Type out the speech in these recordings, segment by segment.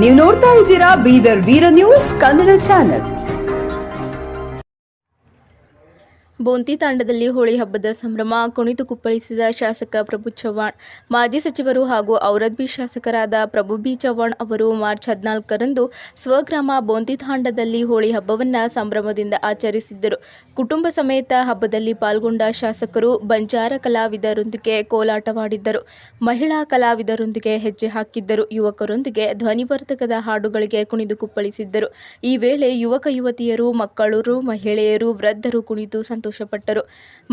ನೀವು ನೋಡ್ತಾ ಇದ್ದೀರಾ ಬೀದರ್ ವೀರ ನ್ಯೂಸ್ ಕನ್ನಡ ಚಾನೆಲ್. ಬೋಂತಿ ತಾಂಡದಲ್ಲಿ ಹೋಳಿ ಹಬ್ಬದ ಸಂಭ್ರಮ ಕುಣಿದು ಕುಪ್ಪಳಿಸಿದ ಶಾಸಕ ಪ್ರಭು ಚವ್ಹಾಣ್. ಮಾಜಿ ಸಚಿವರು ಹಾಗೂ ಔರದ್ಬಿ ಶಾಸಕರಾದ ಪ್ರಭು ಬಿ ಚವ್ಹಾಣ್ ಅವರು ಮಾರ್ಚ್ 14ರಂದು ಸ್ವಗ್ರಾಮ ಬೋಂತಿ ತಾಂಡದಲ್ಲಿ ಹೋಳಿ ಹಬ್ಬವನ್ನು ಸಂಭ್ರಮದಿಂದ ಆಚರಿಸಿದ್ದರು. ಕುಟುಂಬ ಸಮೇತ ಹಬ್ಬದಲ್ಲಿ ಪಾಲ್ಗೊಂಡ ಶಾಸಕರು ಬಂಜಾರ ಕಲಾವಿದರೊಂದಿಗೆ ಕೋಲಾಟವಾಡಿದ್ದರು. ಮಹಿಳಾ ಕಲಾವಿದರೊಂದಿಗೆ ಹೆಜ್ಜೆ ಹಾಕಿದ್ದರು. ಯುವಕರೊಂದಿಗೆ ಧ್ವನಿವರ್ಧಕದ ಹಾಡುಗಳಿಗೆ ಕುಣಿದು ಕುಪ್ಪಳಿಸಿದ್ದರು. ಈ ವೇಳೆ ಯುವಕ ಯುವತಿಯರು, ಮಕ್ಕಳು, ಮಹಿಳೆಯರು, ವೃದ್ಧರು ಕುಣಿದು ಸಂತೋಷಪಟ್ಟರು.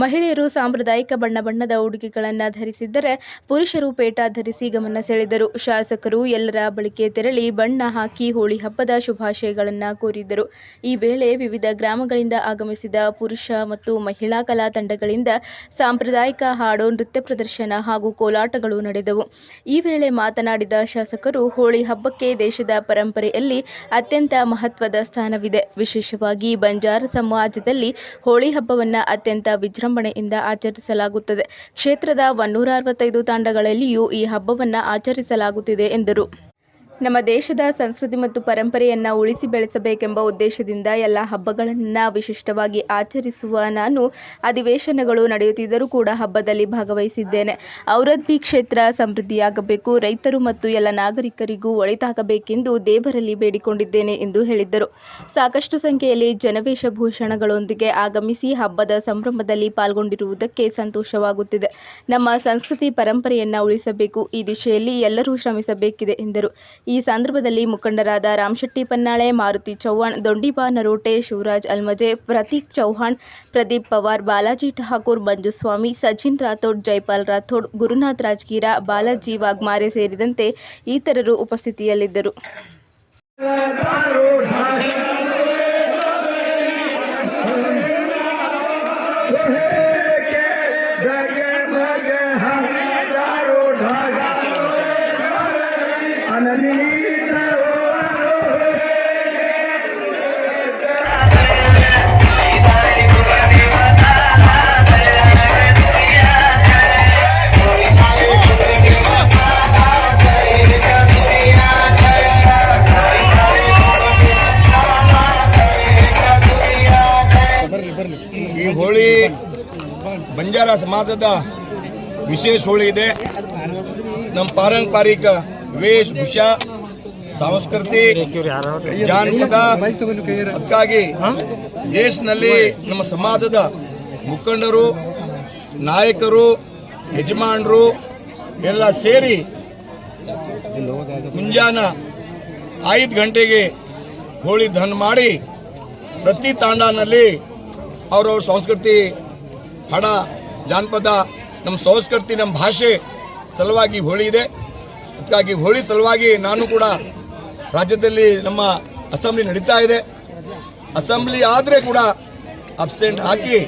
ಮಹಿಳೆಯರು ಸಾಂಪ್ರದಾಯಿಕ ಬಣ್ಣ ಬಣ್ಣದ ಉಡುಗೆಗಳನ್ನು ಧರಿಸಿದ್ದರೆ, ಪುರುಷರು ಪೇಟ ಧರಿಸಿ ಗಮನ ಸೆಳೆದರು. ಶಾಸಕರು ಎಲ್ಲರ ಬಳಿಗೆ ತೆರಳಿ ಬಣ್ಣ ಹಾಕಿ ಹೋಳಿ ಹಬ್ಬದ ಶುಭಾಶಯಗಳನ್ನು ಕೋರಿದರು. ಈ ವೇಳೆ ವಿವಿಧ ಗ್ರಾಮಗಳಿಂದ ಆಗಮಿಸಿದ ಪುರುಷ ಮತ್ತು ಮಹಿಳಾ ಕಲಾ ತಂಡಗಳಿಂದ ಸಾಂಪ್ರದಾಯಿಕ ಹಾಡು, ನೃತ್ಯ ಪ್ರದರ್ಶನ ಹಾಗೂ ಕೋಲಾಟಗಳು ನಡೆದವು. ಈ ವೇಳೆ ಮಾತನಾಡಿದ ಶಾಸಕರು, ಹೋಳಿ ಹಬ್ಬಕ್ಕೆ ದೇಶದ ಪರಂಪರೆಯಲ್ಲಿ ಅತ್ಯಂತ ಮಹತ್ವದ ಸ್ಥಾನವಿದೆ. ವಿಶೇಷವಾಗಿ ಬಂಜಾರ ಸಮಾಜದಲ್ಲಿ ಹೋಳಿ ಹಬ್ಬವನ್ನು ಅತ್ಯಂತ ವಿಜೃಂಭಣೆಯಿಂದ ಆಚರಿಸಲಾಗುತ್ತದೆ. ಕ್ಷೇತ್ರದ 165 ತಾಂಡಗಳಲ್ಲಿಯೂ ಈ ಹಬ್ಬವನ್ನು ಆಚರಿಸಲಾಗುತ್ತಿದೆ ಎಂದರು. ನಮ್ಮ ದೇಶದ ಸಂಸ್ಕೃತಿ ಮತ್ತು ಪರಂಪರೆಯನ್ನು ಉಳಿಸಿ ಬೆಳೆಸಬೇಕೆಂಬ ಉದ್ದೇಶದಿಂದ ಎಲ್ಲ ಹಬ್ಬಗಳನ್ನು ವಿಶಿಷ್ಟವಾಗಿ ಆಚರಿಸುವ ನಾನು ಅಧಿವೇಶನಗಳು ನಡೆಯುತ್ತಿದ್ದರೂ ಕೂಡ ಹಬ್ಬದಲ್ಲಿ ಭಾಗವಹಿಸಿದ್ದೇನೆ. ಔರದ್ಬಿ ಕ್ಷೇತ್ರ ಸಮೃದ್ಧಿಯಾಗಬೇಕು, ರೈತರು ಮತ್ತು ಎಲ್ಲ ನಾಗರಿಕರಿಗೂ ಒಳಿತಾಗಬೇಕೆಂದು ದೇವರಲ್ಲಿ ಬೇಡಿಕೊಂಡಿದ್ದೇನೆ ಎಂದು ಹೇಳಿದ್ದರು. ಸಾಕಷ್ಟು ಸಂಖ್ಯೆಯಲ್ಲಿ ಜನವೇಷಭೂಷಣಗಳೊಂದಿಗೆ ಆಗಮಿಸಿ ಹಬ್ಬದ ಸಂಭ್ರಮದಲ್ಲಿ ಪಾಲ್ಗೊಂಡಿರುವುದಕ್ಕೆ ಸಂತೋಷವಾಗುತ್ತಿದೆ. ನಮ್ಮ ಸಂಸ್ಕೃತಿ ಪರಂಪರೆಯನ್ನು ಉಳಿಸಬೇಕು, ಈ ದಿಶೆಯಲ್ಲಿ ಎಲ್ಲರೂ ಶ್ರಮಿಸಬೇಕಿದೆ ಎಂದರು. ಈ ಸಂದರ್ಭದಲ್ಲಿ ಮುಖಂಡರಾದ ರಾಮಶೆಟ್ಟಿ ಪನ್ನಾಳೆ, ಮಾರುತಿ ಚವ್ಹಾಣ್, ದೊಂಡಿಬಾ ನರೋಟೆ, ಶಿವರಾಜ್ ಅಲ್ಮಜೆ, ಪ್ರತೀಕ್ ಚವ್ಹಾಣ್, ಪ್ರದೀಪ್ ಪವಾರ್, ಬಾಲಾಜಿ ಠಾಕೂರ್, ಮಂಜುಸ್ವಾಮಿ, ಸಚಿನ್ ರಾಥೋಡ್, ಜೈಪಾಲ್ ರಾಥೋಡ್, ಗುರುನಾಥ್ ರಾಜ್ಗೀರ, ಬಾಲಾಜಿ ವಾಗ್ಮಾರೆ ಸೇರಿದಂತೆ ಇತರರು ಉಪಸ್ಥಿತಿಯಲ್ಲಿದ್ದರು. ಈ ಹೋಳಿ ಬಂಜಾರ ಸಮಾಜದ ವಿಶೇಷ ಹೋಳಿ ಇದೆ. ನಮ್ಮ ಪಾರಂಪರಿಕ ವೇಷಭೂಷ, ಸಂಸ್ಕೃತಿ, ಜಾನಪದ, ಅದಕ್ಕಾಗಿ ದೇಶದಲ್ಲಿ ನಮ್ಮ ಸಮಾಜದ ಮುಖಂಡರು, ನಾಯಕರು, ಯಜಮಾನರು ಎಲ್ಲ ಸೇರಿ ಮುಂಜಾನೆ 5 ಗಂಟೆಗೆ ಹೋಳಿ ದಹನ ಮಾಡಿ ಪ್ರತಿ ತಾಂಡನಲ್ಲಿ ಅವ್ರವ್ರ ಸಂಸ್ಕೃತಿ, ಹಡ, ಜಾನಪದ, ನಮ್ಮ ಸಂಸ್ಕೃತಿ, ನಮ್ಮ ಭಾಷೆ ಸಲುವಾಗಿ ಹೋಳಿ ಇದೆ. ಅದಕ್ಕಾಗಿ ಹೋಳಿ ಸಲುವಾಗಿ ನಾನು ಕೂಡ ರಾಜ್ಯದಲ್ಲಿ ನಮ್ಮ ಅಸೆಂಬ್ಲಿ ನಡೀತಾ ಇದೆ. ಅಸೆಂಬ್ಲಿ ಆದರೆ ಕೂಡ ಅಬ್ಸೆಂಟ್ ಹಾಕಿ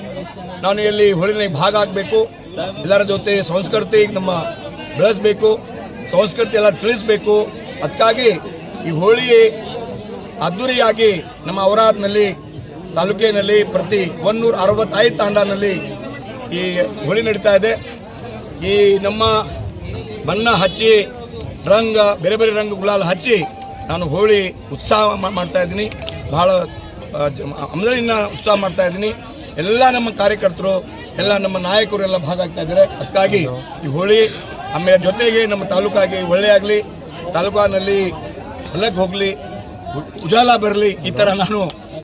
ನಾನು ಇಲ್ಲಿ ಹೋಳಿನಲ್ಲಿ ಭಾಗ ಆಗಬೇಕು. ಎಲ್ಲರ ಜೊತೆ ಸಂಸ್ಕೃತಿ ನಮ್ಮ ಬೆಳೆಸಬೇಕು, ಸಂಸ್ಕೃತಿ ಎಲ್ಲ ತಿಳಿಸಬೇಕು. ಅದಕ್ಕಾಗಿ ಈ ಹೋಳಿ ಅದ್ದೂರಿಯಾಗಿ ನಮ್ಮ ಔರಾದ್ನಲ್ಲಿ ತಾಲೂಕಿನಲ್ಲಿ ಪ್ರತಿ 165 ತಾಂಡನಲ್ಲಿ ಈ ಹೋಳಿ ನಡೀತಾ ಇದೆ. ಈ ನಮ್ಮ ಬಣ್ಣ ಹಚ್ಚಿ ರಂಗ ಬೇರೆ ಬೇರೆ ರಂಗ ಗುಲಾಲ್ ಹಚ್ಚಿ ನಾನು ಹೋಳಿ ಉತ್ಸಾಹ ಮಾಡ್ತಾ ಇದ್ದೀನಿ. ಭಾಳ ಆಮದನಿನ ಉತ್ಸಾಹ ಮಾಡ್ತಾ ಇದ್ದೀನಿ. ಎಲ್ಲ ನಮ್ಮ ಕಾರ್ಯಕರ್ತರು, ಎಲ್ಲ ನಮ್ಮ ನಾಯಕರು ಎಲ್ಲ ಭಾಗ ಆಗ್ತಾ ಇದ್ದಾರೆ. ಅದಕ್ಕಾಗಿ ಈ ಹೋಳಿ ಆಮೇಲೆ ಜೊತೆಗೆ ನಮ್ಮ ತಾಲೂಕಾಗಿ ಒಳ್ಳೆ ಆಗಲಿ, ತಾಲೂಕಿನಲ್ಲಿ ಹೊಲಕ್ಕೆ ಹೋಗಲಿ, ಉಜಾಲ ಬರಲಿ, ಈ ಥರ ನಾನು